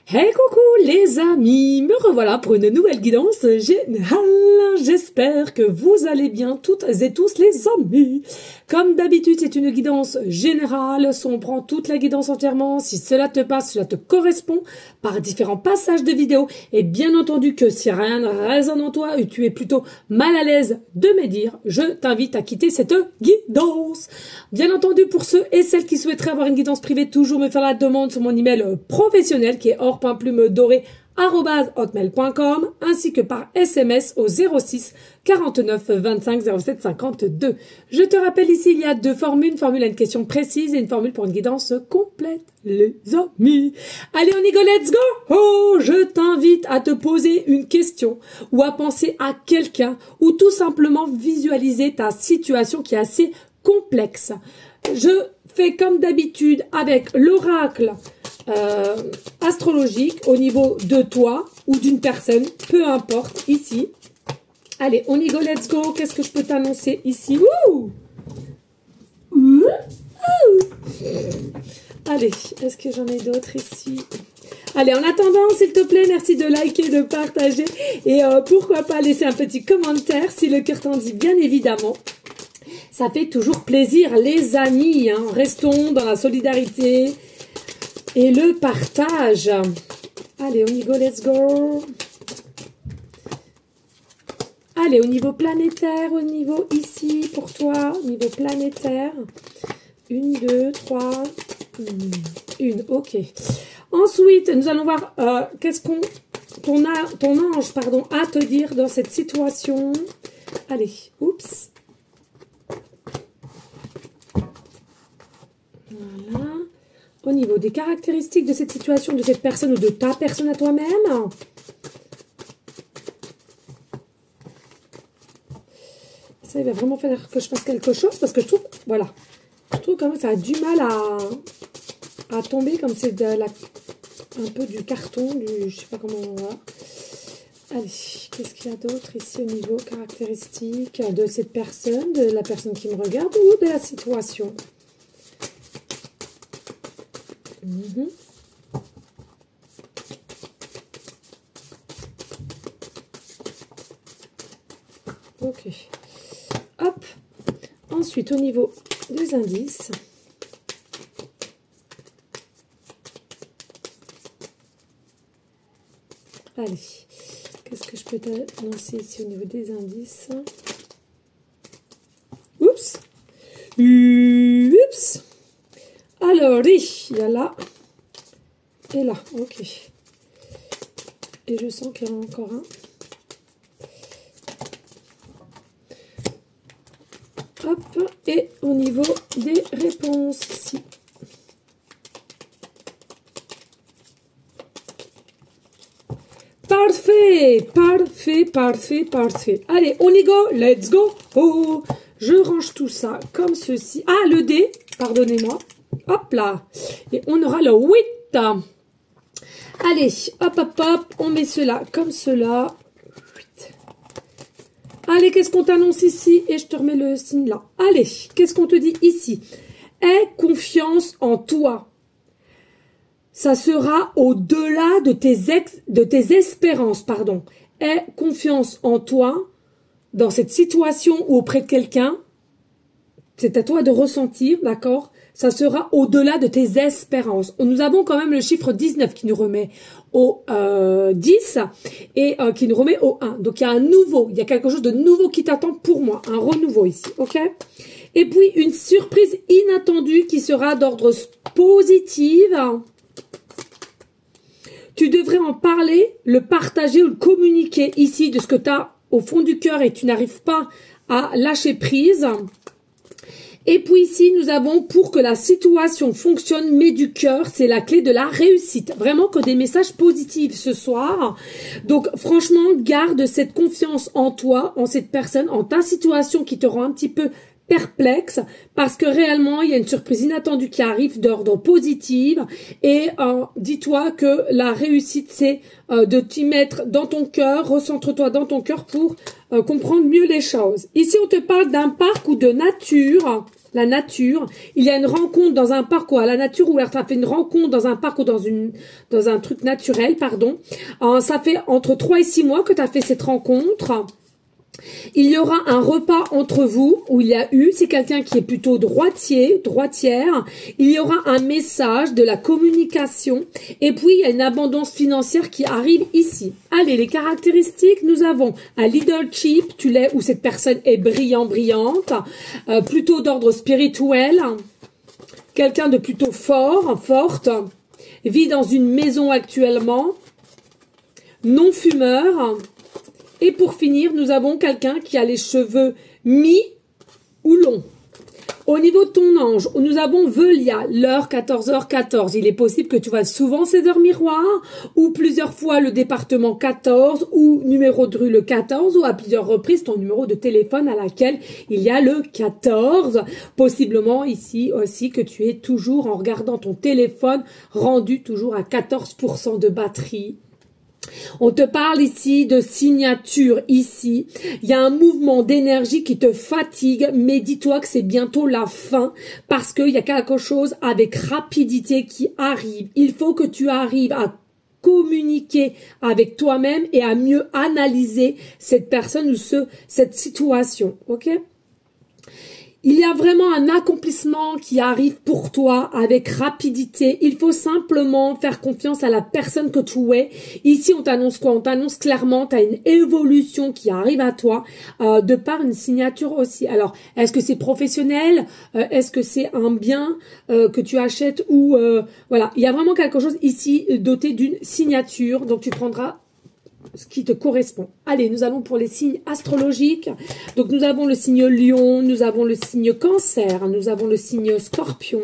Hey coucou les amis, me revoilà pour une nouvelle guidance générale. J'espère que vous allez bien toutes et tous les amis. Comme d'habitude, c'est une guidance générale. On prend toute la guidance entièrement. Si cela te passe, cela te correspond par différents passages de vidéos. Et bien entendu que si rien ne résonne en toi et tu es plutôt mal à l'aise de me dire, je t'invite à quitter cette guidance. Bien entendu, pour ceux et celles qui souhaiteraient avoir une guidance privée, toujours me faire la demande sur mon email professionnel qui est or.plume-doré@hotmail.com ainsi que par SMS au 06 49 25 07 52. Je te rappelle ici, il y a deux formules, une formule à une question précise et une formule pour une guidance complète, les amis. Allez, on y go, let's go! Oh, je t'invite à te poser une question ou à penser à quelqu'un ou tout simplement visualiser ta situation qui est assez complexe. Je fais comme d'habitude avec l'oracle astrologique au niveau de toi ou d'une personne, peu importe, ici. Allez, on y go, let's go. Qu'est-ce que je peux t'annoncer ici? Allez, est-ce que j'en ai d'autres ici? Allez, en attendant, s'il te plaît, merci de liker, de partager et pourquoi pas laisser un petit commentaire si le cœur t'en dit, bien évidemment. Ça fait toujours plaisir, les amis, hein. Restons dans la solidarité et le partage. Allez, on y go, let's go. Allez, au niveau planétaire, au niveau ici, pour toi, au niveau planétaire. 1, 2, 3, 1, ok. Ensuite, nous allons voir qu'est-ce qu'on ton ange, pardon, a à te dire dans cette situation. Allez, oups. Voilà. Au niveau des caractéristiques de cette situation, de cette personne ou de ta personne à toi-même. Ça, il va vraiment falloir que je fasse quelque chose parce que je trouve, voilà, je trouve quand même que ça a du mal à tomber comme c'est un peu du carton, je sais pas comment on va. Allez, qu'est-ce qu'il y a d'autre ici au niveau caractéristiques de cette personne, de la personne qui me regarde ou de la situation? Ok. Hop. Ensuite, au niveau des indices. Allez. Qu'est-ce que je peux t'annoncer ici au niveau des indices? Oups. Oups. Alors, il y a là et là, ok. Et je sens qu'il y en a encore un. Hop, et au niveau des réponses ici. Parfait, parfait, parfait, parfait. Allez, on y go, let's go. Oh, je range tout ça comme ceci. Ah, le dé, pardonnez-moi. Hop là. Et on aura le 8. Allez, hop, hop, hop. On met cela comme cela. 8. Allez, qu'est-ce qu'on t'annonce ici? Et je te remets le signe là. Allez, qu'est-ce qu'on te dit ici? Aie confiance en toi. Ça sera au-delà de tes espérances, pardon. Aie confiance en toi dans cette situation ou auprès de quelqu'un. C'est à toi de ressentir, d'accord? Ça sera au-delà de tes espérances. Nous avons quand même le chiffre 19 qui nous remet au 10 et qui nous remet au 1. Donc, il y a un nouveau, il y a quelque chose de nouveau qui t'attend pour moi. Un renouveau ici, ok? Et puis, une surprise inattendue qui sera d'ordre positif. Tu devrais en parler, le partager ou le communiquer ici de ce que tu as au fond du cœur et tu n'arrives pas à lâcher prise. Et puis ici, nous avons pour que la situation fonctionne, mais du cœur, c'est la clé de la réussite. Vraiment que des messages positifs ce soir. Donc franchement, garde cette confiance en toi, en cette personne, en ta situation qui te rend un petit peu perplexe parce que réellement, il y a une surprise inattendue qui arrive d'ordre positif et dis-toi que la réussite, c'est de t'y mettre dans ton cœur, recentre-toi dans ton cœur pour comprendre mieux les choses. Ici, on te parle d'un parc ou de nature. La nature, il y a une rencontre dans un parc ou à la nature ou alors tu as fait une rencontre dans un parc ou dans un truc naturel, pardon. Ça fait entre 3 et 6 mois que tu as fait cette rencontre. Il y aura un repas entre vous où il y a eu, c'est quelqu'un qui est plutôt droitière. Il y aura un message de la communication et puis il y a une abondance financière qui arrive ici. Allez, les caractéristiques, nous avons un leadership, tu l'es, où cette personne est brillante, plutôt d'ordre spirituel, quelqu'un de plutôt forte, vit dans une maison actuellement, non-fumeur. Et pour finir, nous avons quelqu'un qui a les cheveux mi ou longs. Au niveau de ton ange, nous avons Velia, l'heure 14h14. Il est possible que tu vois souvent ces heures miroirs ou plusieurs fois le département 14 ou numéro de rue le 14 ou à plusieurs reprises ton numéro de téléphone à laquelle il y a le 14. Possiblement ici aussi que tu es toujours en regardant ton téléphone rendu toujours à 14% de batterie. On te parle ici de signature, ici. Il y a un mouvement d'énergie qui te fatigue, mais dis-toi que c'est bientôt la fin parce qu'il y a quelque chose avec rapidité qui arrive. Il faut que tu arrives à communiquer avec toi-même et à mieux analyser cette personne ou cette situation, ok ? Il y a vraiment un accomplissement qui arrive pour toi avec rapidité. Il faut simplement faire confiance à la personne que tu es. Ici, on t'annonce quoi? On t'annonce clairement, tu as une évolution qui arrive à toi de par une signature aussi. Alors, est-ce que c'est professionnel? Est-ce que c'est un bien que tu achètes? Ou voilà, il y a vraiment quelque chose ici doté d'une signature. Donc, tu prendras ce qui te correspond. Allez, nous allons pour les signes astrologiques. Donc, nous avons le signe Lion, nous avons le signe Cancer, nous avons le signe Scorpion,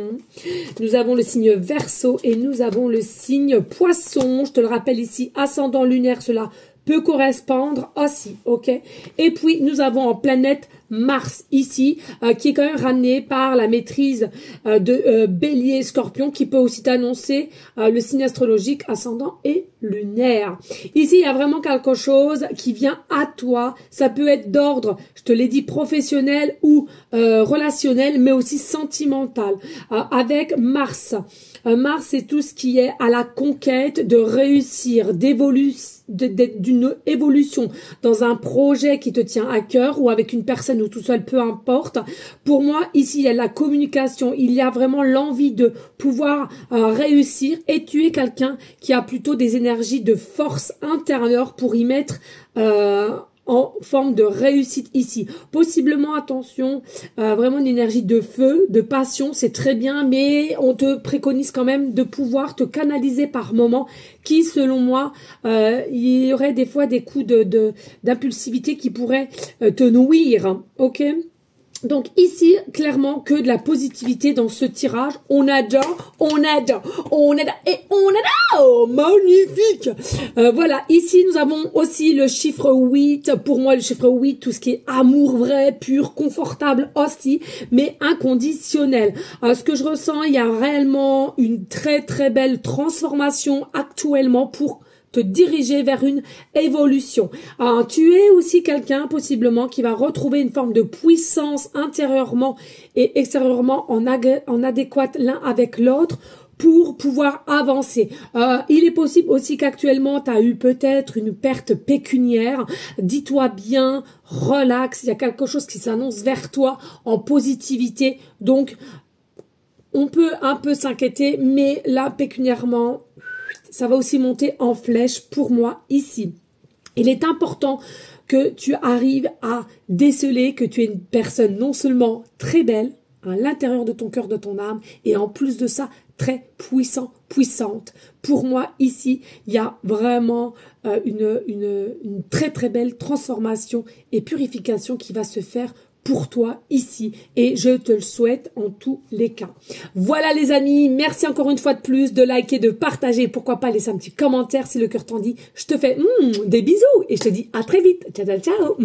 nous avons le signe Verseau et nous avons le signe Poisson. Je te le rappelle ici, ascendant lunaire, cela peut correspondre aussi, ok? Et puis, nous avons en planète Mars ici, qui est quand même ramené par la maîtrise de Bélier, Scorpion, qui peut aussi t'annoncer le signe astrologique ascendant et lunaire. Ici, il y a vraiment quelque chose qui vient à toi. Ça peut être d'ordre, je te l'ai dit, professionnel ou relationnel, mais aussi sentimental. Avec Mars. Mars, c'est tout ce qui est à la conquête de réussir, d'une évolution dans un projet qui te tient à cœur ou avec une personne ou tout seul, peu importe. Pour moi, ici, il y a la communication, il y a vraiment l'envie de pouvoir réussir et tu es quelqu'un qui a plutôt des énergies de force intérieure pour y mettre en forme de réussite ici. Possiblement, attention, vraiment une énergie de feu, de passion, c'est très bien, mais on te préconise quand même de pouvoir te canaliser par moment qui, selon moi, il y aurait des fois des coups d'impulsivité qui pourraient te nuire, ok ? Donc ici, clairement, que de la positivité dans ce tirage. On adore et on adore. Magnifique. Voilà, ici, nous avons aussi le chiffre 8. Pour moi, le chiffre 8, tout ce qui est amour vrai, pur, confortable aussi, mais inconditionnel. Ce que je ressens, il y a réellement une très très belle transformation actuellement pour te diriger vers une évolution. Tu es aussi quelqu'un possiblement qui va retrouver une forme de puissance intérieurement et extérieurement en adéquate l'un avec l'autre pour pouvoir avancer. Il est possible aussi qu'actuellement, tu as eu peut-être une perte pécuniaire. Dis-toi bien, relax, il y a quelque chose qui s'annonce vers toi en positivité. Donc, on peut un peu s'inquiéter, mais là, pécuniairement, ça va aussi monter en flèche pour moi ici. Il est important que tu arrives à déceler que tu es une personne non seulement très belle à l'intérieur de ton cœur, de ton âme, et en plus de ça, très puissante. Pour moi, ici, il y a vraiment une très très belle transformation et purification qui va se faire pour toi ici et je te le souhaite en tous les cas. Voilà les amis, merci encore une fois de plus de liker, de partager, pourquoi pas laisser un petit commentaire si le cœur t'en dit. Je te fais des bisous et je te dis à très vite. Ciao ciao ciao.